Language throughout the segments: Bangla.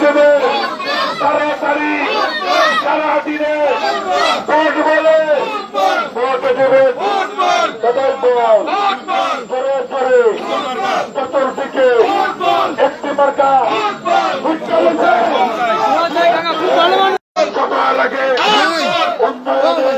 দেবে তাড়াতাড়ি সারা দিনে ভোট বলে ভোট দেবে সবাই বল জোরে জোরে চতুর্দিকে একটি মার্কা সবার আগে উন্নয়নে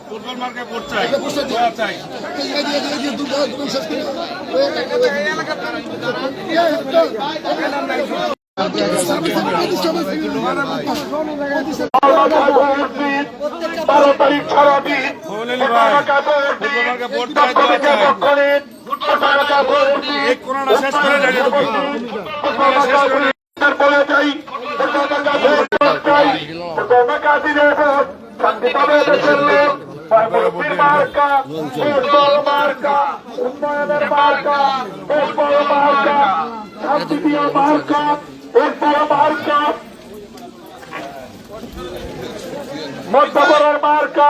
ফুটবল মার্কে ভোট চাই চাই বারো তারিখ সারাদিন ভোট চাই করোনা শেষ করে বলে যাই মার্কা মার্কা উন্নয়নের মার্কা মার্কা শান্তিপ্রিয় মার্কা মার্কা মধ্যবরের মার্কা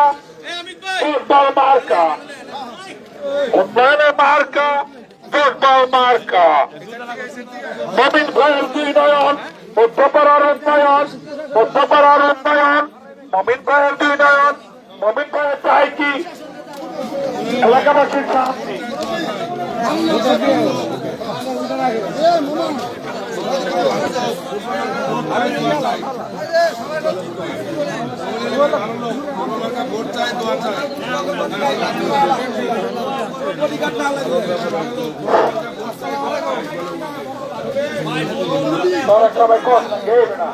মার্কা উন্নয়নের মার্কা মার্কা নবীন ভাইয়ের দুই নয়ন মধ্যপাড়ার উন্নয়ন মমিন ভাইয়ের দুই নয়ন মমিন ভাইয়ের চাই কি এলাকাবাসীর শান্তি ভোট চাই দোয়া চাই সবাই কষ্ট গেবে না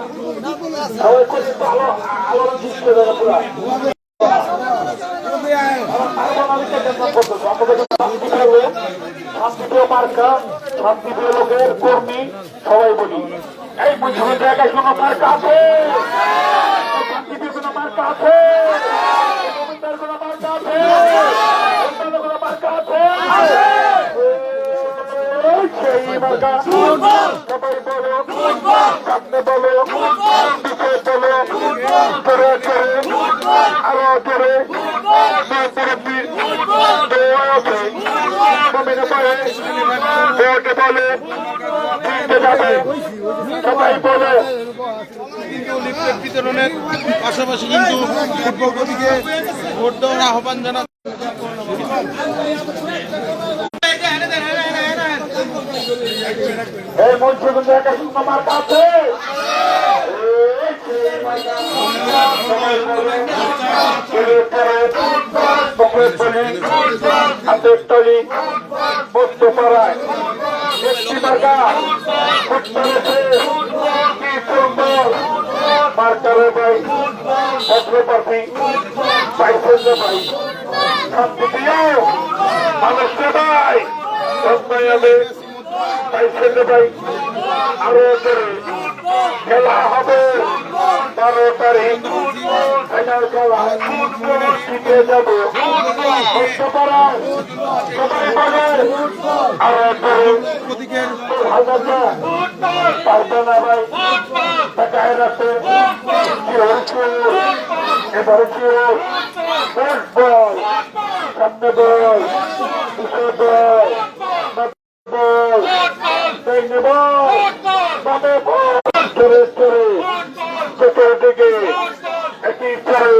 সবাই করে ভালো আলোড়ন সৃষ্টি হয়ে যাবে পুরা শান্তিপ্রিয় মার্কা শান্তিপ্রিয় লোকের কর্মী সবাই বলি এই বৈষম্যের জায়গায় কোনো মার্কা আছে শান্তিপ্রিয় কোনো মার্কা আছে কোনো মার্কা আছে কোনো মার্কা আছে সেই মার্কা সবাই বলো সামনে বলো পিছিয়ে বলো জোরে জোরে আরো জোরে সবাই বলে বিতরণের পাশাপাশি কিন্তু ফুটবল প্রতীকে ভোট দেওয়ার আহ্বান জানাচ্ছে এই মঞ্চে কিন্তু একটা শূন্য মার্কা আছে হাতের তলি বস্তু পড়ায় একটি মার্কা মার্কারে ভাই অগ্রপ্রার্থী পাইছেন ভাই শান্তিপ্রিয় মানুষকে ভাই উন্নয়নে পাইছেন ভাই আরো খেলা হবে 12 তারিখ ফাইনাল খেলা জিতে যাবো পারবে না ভাই টাকায় রাখতে এবারে কি ফুটবল সামনে বল পিছিয়ে বল বল বামে বল চলে চলে চতুর্দিকে একই করে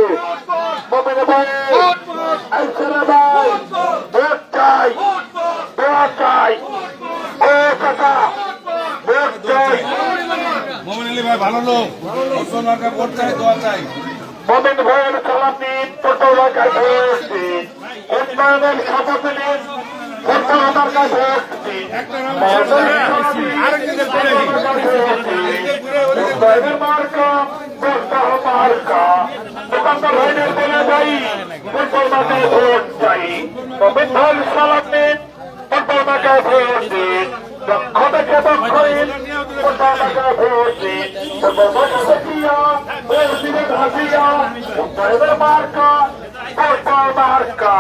মমিন ভাই আইসরে ভাই ভোট চাই দোয়া চাই ও কাকা ভোট চাই মোমিন আলী ভাই ভালো লোক ভোট চাই দোয়া চাই মমিন ভাইয়ের সালাম দিন পটৌলাকায় ভোট দিন উন্নয়নের শপথ নিন পটৌলাকায় ভোট দিন উন্নয়নের মার্কা মার্কা দোকানদার ভাইদের বলে যাই পটৌলাকায় ভোট চাই মমিন ভাইয়ের সালাম দিন পটৌলাকায় ভোট দিন দক্ষতাকে দক্ষ দিন পটৌলাকায় ভোট দিন উন্নয়নের মার্কা ফুটবল মার্কা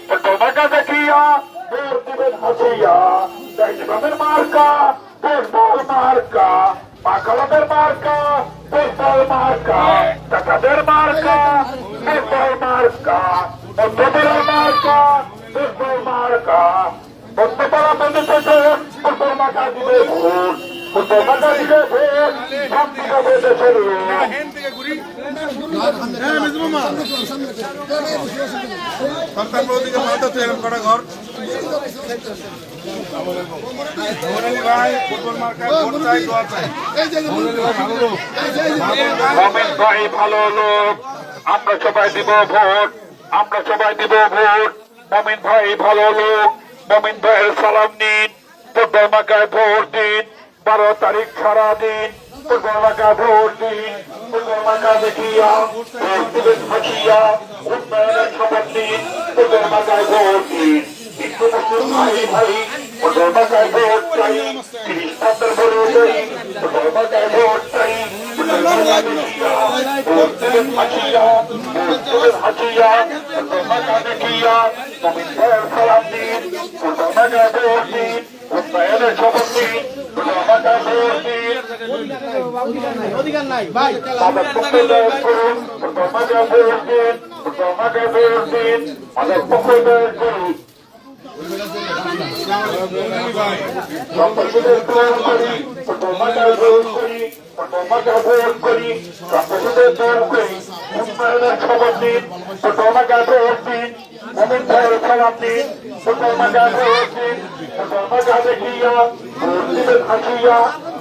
ফুটবল মার্কা দেখিয়া ভোট দিবেন হাসিয়া ইমামের মার্কা ফুটবল মার্কা মাকালাদের মার্কা ফুটবল মার্কা টাকাদের মার্কা ফুটবল মার্কা মধ্যপাড়ার মার্কা ফুটবল মার্কা মধ্যপাড়া বন্ধুতে ফুটবল মার্কা দিবে ভোট ফুটবল মার্কা দিবে ভোট সব দিকে দেশের সন্তান বৌদিকে মালটা তো এরকম করা ঘর ভাই ফুটবল মার্কা ভোট চাই দোয়া চাই মমিন ভাই ভালো লোক আমরা সবাই দিব ভোট আমরা সবাই দিব ভোট মমিন ভাই ভালো লোক মমিন ভাইয়ের সালাম নিন ফুটবল মার্কায় ভোট দিন 12 তারিখ সারাদিন ফুটবল মার্কায় ভোট দিন ফুটবল মার্কা দেখিয়া ভোট দিবেন হাসিয়া উন্নয়নের শপথ নিন ফুটবল মার্কায় ভোট দিন হিন্দু মুসলিম ভাই ভাই ফুটবল মার্কায় ভোট চাই খ্রিস্টানদের ভোট চাই ফুটবল মার্কায় ভোট চাই ভোট দিবেন হাসিয়া ফুটবল মার্কা দেখিয়া মমিন ভাইয়ের সালাম দিন ফুটবল মার্কায় ভোট দিন উন্নয়নের শপথ নিন ফুটবল মার্কায় ভোট দিন অধিকার নাই ভাই আমাদের পক্ষে দয়া করুন ফুটবল মার্কায় ভোট দিন ফুটবল মার্কায় ভোট দিন আমাদের পক্ষে দয়া করুন সম্পর্কদের দোয়া করি ফুটবল মার্কায় ভোট করি ফুটবল মার্কায় ভোট করি সম্পর্কদের দোয়া করি উন্নয়নের শপথ দিন ফুটবল মার্কায় ভোট দিন মমিন ভাইয়ের সালাম দিন ফুটবল মার্কায় ভোট দিন ফুটবল মার্কা দেখিয়া ভোট দিবেন হাসিয়া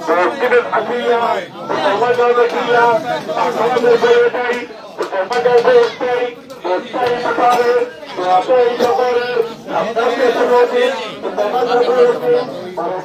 ভোট দিবেন হাসিয়া ফুটবল মার্কা দেখিয়া আমাদের বলে যাই ফুটবল মার্কায় ভোট চাই ভোট চাই সকালে দোয়া চাই সকালে আপনাকে শুনে দিন ফুটবল মার্কা ভোট দিন